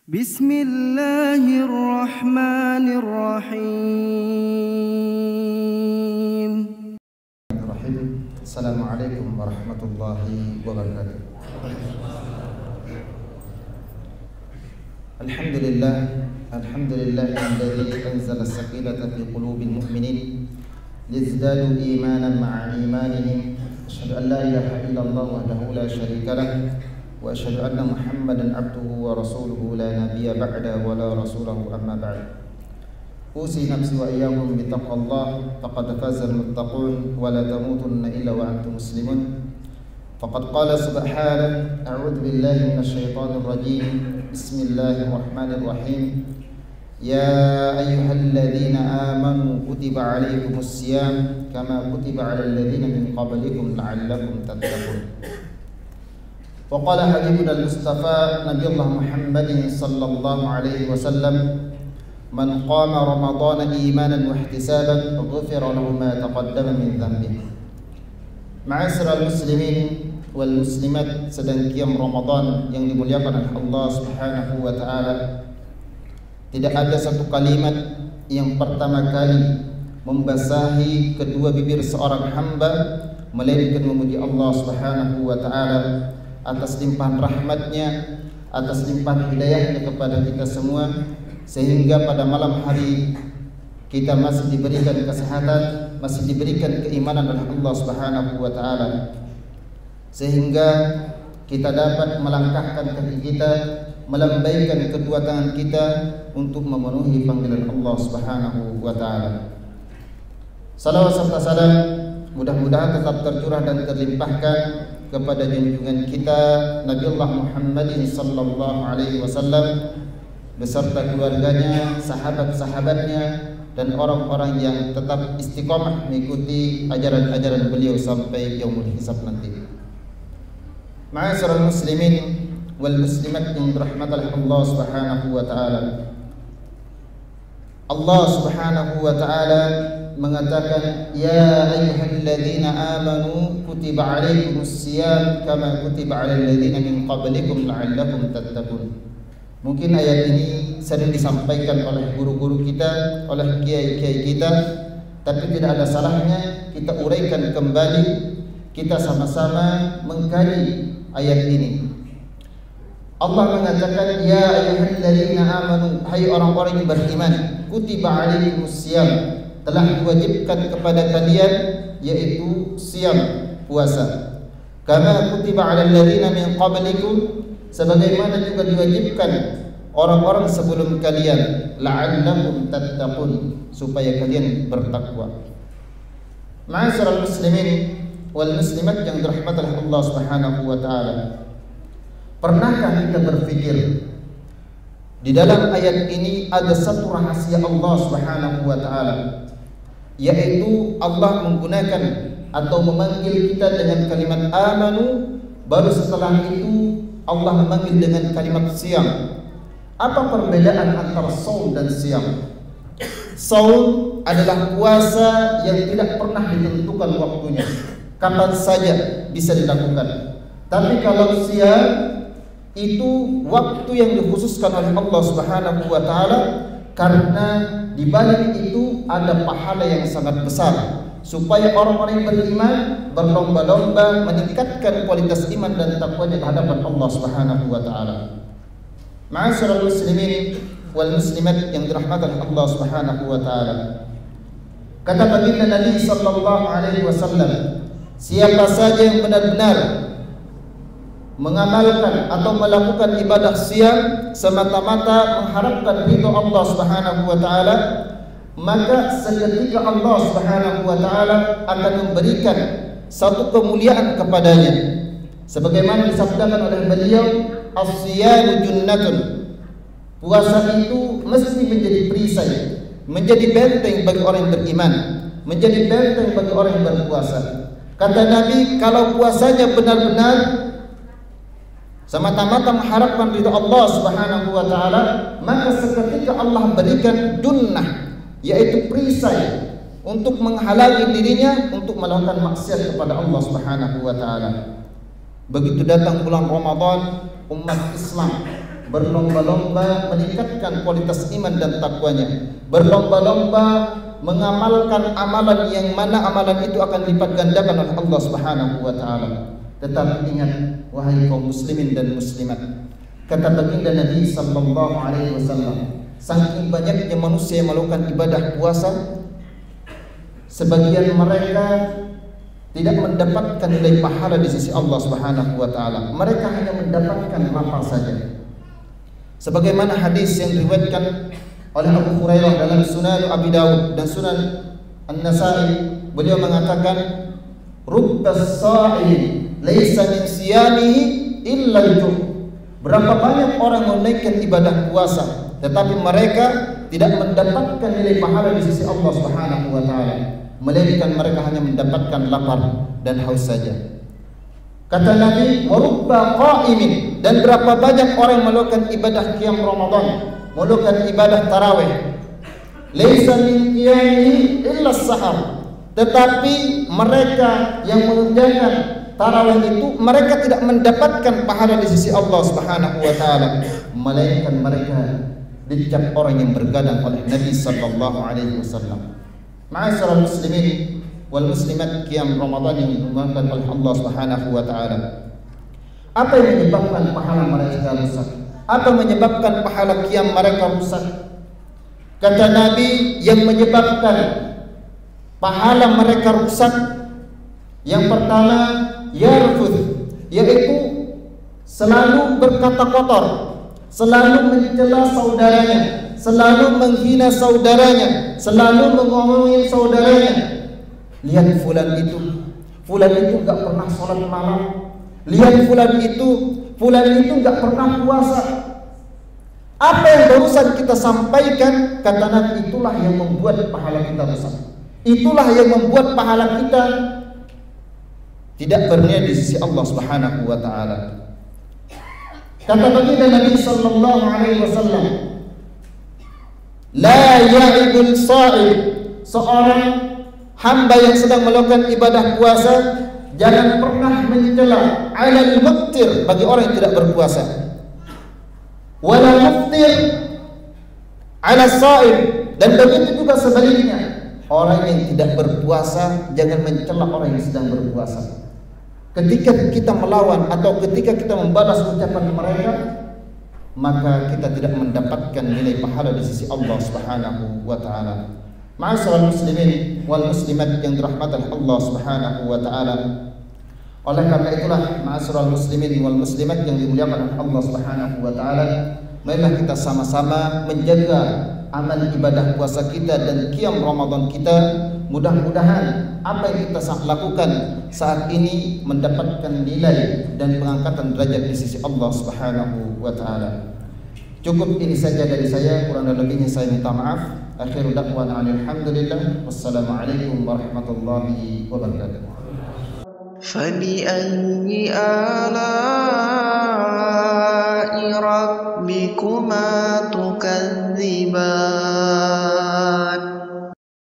Bismillahirrahmanirrahim. Assalamualaikum warahmatullahi wabarakatuh. Alhamdulillah alladzi anzala as-sakinata fi qulubil mu'minin liyazdadu imanan ma'a imanihim. Asyhadu an la ilaha illallah wahdahu la syarika lah wa asyhadu anna Muhammadan abduhu wa rasuluhu la nabiyya ba'da wa la rasulahu amma ba'd. Usi nafsi wa iyyakum bi taqwallah faqad faza al-muttaqun wa la tamutunna illa wa antum muslimun. Faqad qala subhanahu a'udzu billahi minasy syaithanir rajim. Bismillahirrahmanirrahim. Ya ayyuhalladzina amanu kutiba 'alaikumus syiyam kama kutiba 'alal ladzina min qablikum la'allakum tattaqun. Wa qala habibuna al-mustafa nabiyullah Muhammadin sallallahu alaihi wasallam man qama ramadhana imanan wa ihtisaban ghufira lahu ma taqaddama min dhanbihi. Ma'asyiral muslimin wal muslimat, sedang qiyam Ramadan yang dimuliakan oleh Allah Subhanahu wa taala, tidak ada satu kalimat yang pertama kali membasahi kedua bibir seorang hamba melainkan memuji Allah Subhanahu wa taala atas limpahan rahmatnya, atas limpahan hidayahnya kepada kita semua, sehingga pada malam hari kita masih diberikan kesehatan, masih diberikan keimanan oleh Allah Subhanahu wa taala, sehingga kita dapat melangkahkan kaki kita, melambaikan kedua tangan kita untuk memenuhi panggilan Allah Subhanahu wa taala. Salawat serta salam mudah-mudahan tetap tercurah dan terlimpahkan kepada junjungan kita Nabiullah Muhammadin sallallahu alaihi wasallam beserta keluarganya, sahabat-sahabatnya, dan orang-orang yang tetap istiqomah mengikuti ajaran-ajaran beliau sampai yaumul hisab nanti. Ma'asyiral muslimin wal muslimat yang dirahmati oleh Allah Subhanahu wa taala. Allah Subhanahu wa taala mengatakan, ya ayyuhalladzina amanu kutiba 'alaikumus syiyam kama kutiba 'alal ladzina min qablikum la'allakum tattaqun. Mungkin ayat ini sering disampaikan oleh guru-guru kita, oleh kiai-kiai kita, tapi tidak ada salahnya kita uraikan kembali, kita sama-sama mengkaji ayat ini. Allah mengatakan, ya ayyuhalladzina amanu, hai orang-orang yang beriman, kutiba 'alaikumus syiyam, telah diwajibkan kepada kalian, yaitu siyam, puasa. Kama kutiba 'alal ladzina min qablikum, sebagaimana juga diwajibkan orang-orang sebelum kalian, la'allakum tattaqun, supaya kalian bertakwa. Ma'asyiral muslimin wal muslimat yang dirahmati oleh Allah Subhanahu wa taala, pernahkah kita berpikir di dalam ayat ini ada satu rahasia Allah Subhanahu wa taala, yaitu Allah menggunakan atau memanggil kita dengan kalimat amanu, baru setelah itu Allah memanggil dengan kalimat siyam. Apa perbedaan antara saum dan siyam? Saum adalah puasa yang tidak pernah ditentukan waktunya, kapan saja bisa dilakukan. Tapi kalau siyam itu waktu yang dikhususkan oleh Allah Subhanahu wa taala, karena di balik itu ada pahala yang sangat besar, supaya orang-orang yang beriman berlomba-lomba meningkatkan kualitas iman dan takwa di hadapan Allah Subhanahu wa taala. Ma'asyiral muslimin wal muslimat yang dirahmati oleh Allah Subhanahu wa taala, kata baginda Nabi sallallahu alaihi wasallam, siapa saja yang benar-benar mengamalkan atau melakukan ibadah siyam semata-mata mengharapkan ridha Allah Subhanahu wa taala, maka seketika Allah Subhanahu wa taala akan memberikan satu kemuliaan kepadanya, sebagaimana disabdakan oleh beliau, as-siyamu junnatun, puasa itu mesti menjadi perisai, menjadi benteng bagi orang yang beriman, menjadi benteng bagi orang yang berpuasa. Kata Nabi, kalau puasanya benar-benar semata-mata mengharapkan ridha Allah Subhanahu wa taala, maka seketika Allah berikan junnah, yaitu perisai untuk menghalangi dirinya untuk melakukan maksiat kepada Allah Subhanahu wa taala. Begitu datang bulan Ramadan, umat Islam berlomba-lomba meningkatkan kualitas iman dan takwanya, berlomba-lomba mengamalkan amalan yang mana amalan itu akan dilipat gandakan oleh Allah Subhanahu wa taala. Tetapi ingat wahai kaum muslimin dan muslimat, kata baginda Nabi sallallahu alaihi wasallam, saking banyaknya manusia yang melakukan ibadah puasa, sebagian mereka tidak mendapatkan nilai pahala di sisi Allah Subhanahu wa taala. Mereka hanya mendapatkan lapar saja. Sebagaimana hadis yang diriwayatkan oleh Abu Hurairah dalam Sunan Abi Dawud dan Sunan An-Nasa'i, beliau mengatakan, "Rubbas sha'im laisa min siyamihi illa al-ju'." Berapa banyak orang menunaikan ibadah puasa, tetapi mereka tidak mendapatkan nilai pahala di sisi Allah Subhanahu wa taala, melainkan mereka hanya mendapatkan lapar dan haus saja. Kata Nabi, "Warubba qa'imin," dan berapa banyak orang melakukan ibadah qiyam Ramadan, melakukan ibadah tarawih, "Laisa min qiyamihi illa as-sahar," tetapi mereka yang mengerjakan tarawih itu mereka tidak mendapatkan pahala di sisi Allah Subhanahu wa taala, melainkan mereka dicap orang yang bergadang oleh Nabi sallallahu alaihi wasallam. Ma'asyiral muslimin wal muslimat, qiyam Ramadan yang diumumkan oleh Allah Subhanahu wa taala. Apa yang menyebabkan pahala mereka rusak? Apa menyebabkan pahala qiyam mereka rusak? Kata Nabi, yang menyebabkan pahala mereka rusak, yang pertama, yarfuth, yaitu selalu berkata kotor, selalu mencela saudaranya, selalu menghina saudaranya, selalu mengomongin saudaranya. Lihat fulan itu enggak pernah sholat malam. Lihat fulan itu enggak pernah puasa. Apa yang barusan kita sampaikan, kata Nabi, itulah yang membuat pahala kita rusak. Itulah yang membuat pahala kita tidak bernilai di sisi Allah Subhanahu wa taala. Kata baginda Nabi sallallahu alaihi wasallam, "La ya'ibul sha'ib," seorang hamba yang sedang melakukan ibadah puasa jangan pernah mencela 'alal muftir, bagi orang yang tidak berpuasa, wala muftir 'ala sha'ib, dan begitu juga sebaliknya, orang yang tidak berpuasa jangan mencela orang yang sedang berpuasa. Ketika kita melawan atau ketika kita membalas ucapan mereka, maka kita tidak mendapatkan nilai pahala di sisi Allah Subhanahu wa taala. Ma'asyiral muslimin wal muslimat yang dirahmati Allah Subhanahu wa taala. Oleh karena itulah, ma'asyiral muslimin wal muslimat yang dimuliakan oleh Allah Subhanahu wa taala, marilah kita sama-sama menjaga amal ibadah puasa kita dan qiyam Ramadan kita. Mudah-mudahan apa yang kita lakukan saat ini mendapatkan nilai dan pengangkatan derajat di sisi Allah Subhanahu wa taala. Cukup ini saja dari saya, kurang lebihnya saya minta maaf. Akhirul da'wana alhamdulillah, wassalamualaikum warahmatullahi wabarakatuh. فبأي آلاء ربكما تكذبان